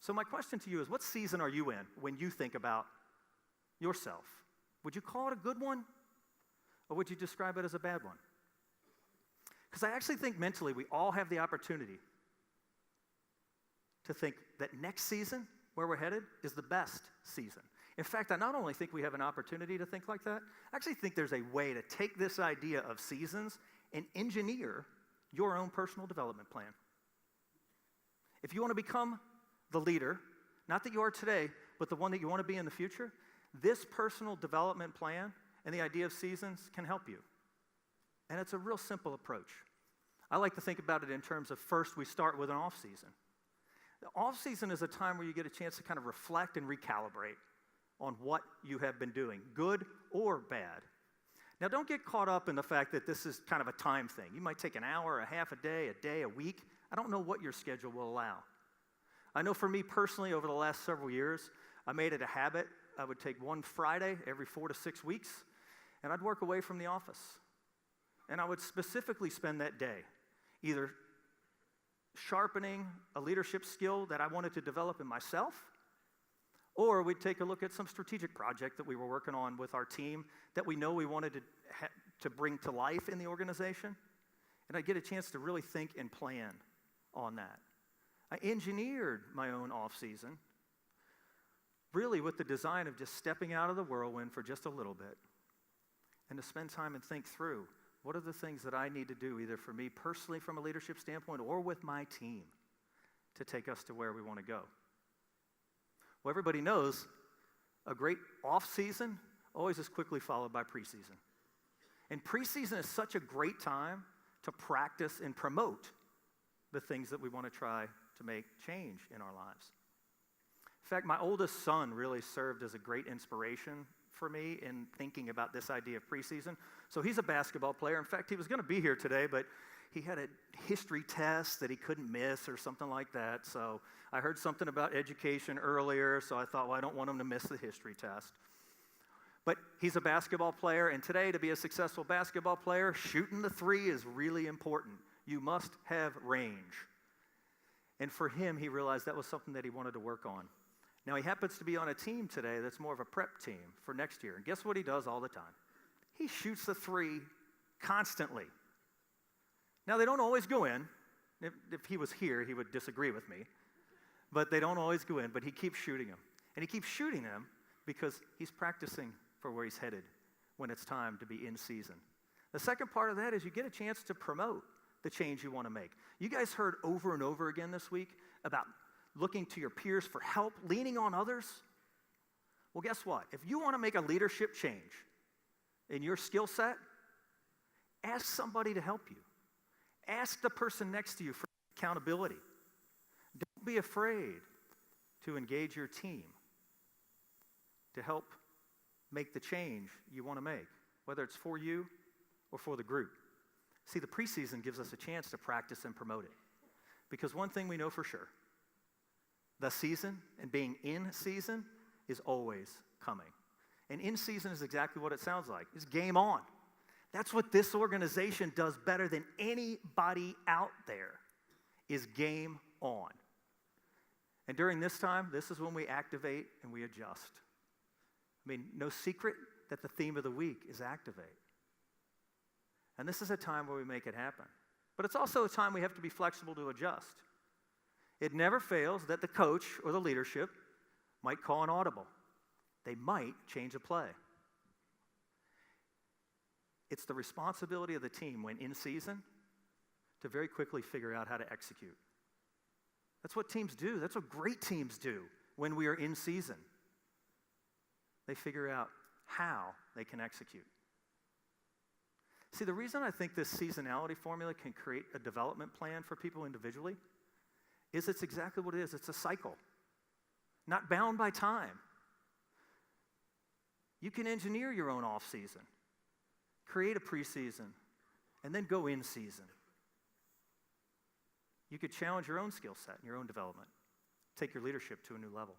So my question to you is, what season are you in when you think about yourself? Would you call it a good one, or would you describe it as a bad one? Because I actually think mentally we all have the opportunity to think that next season, where we're headed, is the best season. In fact, I not only think we have an opportunity to think like that, I actually think there's a way to take this idea of seasons and engineer your own personal development plan. If you want to become the leader, not that you are today, but the one that you want to be in the future, this personal development plan and the idea of seasons can help you. And it's a real simple approach. I like to think about it in terms of first we start with an off season. The off season is a time where you get a chance to kind of reflect and recalibrate on what you have been doing, good or bad. Now, don't get caught up in the fact that this is kind of a time thing. You might take an hour, a half a day, a week. I don't know what your schedule will allow. I know for me personally, over the last several years, I made it a habit. I would take one Friday every 4 to 6 weeks, and I'd work away from the office. And I would specifically spend that day either sharpening a leadership skill that I wanted to develop in myself, or we'd take a look at some strategic project that we were working on with our team that we know we wanted to bring to life in the organization. And I'd get a chance to really think and plan on that. I engineered my own off-season, really with the design of just stepping out of the whirlwind for just a little bit and to spend time and think through what are the things that I need to do, either for me personally from a leadership standpoint or with my team, to take us to where we want to go. Well, everybody knows a great off-season always is quickly followed by preseason. And preseason is such a great time to practice and promote the things that we want to try to make change in our lives. In fact, my oldest son really served as a great inspiration for me in thinking about this idea of preseason. So he's a basketball player. In fact, he was going to be here today, but he had a history test that he couldn't miss or something like that. So I heard something about education earlier, so I thought, well, I don't want him to miss the history test. But he's a basketball player, and today, to be a successful basketball player, shooting the three is really important. You must have range. And for him, he realized that was something that he wanted to work on. Now, he happens to be on a team today that's more of a prep team for next year. And guess what he does all the time? He shoots the three constantly. Now, they don't always go in. If he was here, he would disagree with me. But they don't always go in, but he keeps shooting them. And he keeps shooting them because he's practicing for where he's headed when it's time to be in season. The second part of that is you get a chance to promote the change you want to make. You guys heard over and over again this week about looking to your peers for help, leaning on others. Well, guess what? If you want to make a leadership change in your skill set, ask somebody to help you. Ask the person next to you for accountability. Don't be afraid to engage your team to help make the change you want to make, whether it's for you or for the group. See, the preseason gives us a chance to practice and promote it. Because one thing we know for sure, the season and being in season is always coming. And in season is exactly what it sounds like. It's game on. That's what this organization does better than anybody out there, is game on. And during this time, this is when we activate and we adjust. I mean, no secret that the theme of the week is activate. And this is a time where we make it happen. But it's also a time we have to be flexible to adjust. It never fails that the coach or the leadership might call an audible. They might change a play. It's the responsibility of the team when in season to very quickly figure out how to execute. That's what teams do. That's what great teams do when we are in season. They figure out how they can execute. See, the reason I think this seasonality formula can create a development plan for people individually is it's exactly what it is. It's a cycle, not bound by time. You can engineer your own off season, create a preseason, and then go in season. You could challenge your own skill set and your own development, take your leadership to a new level.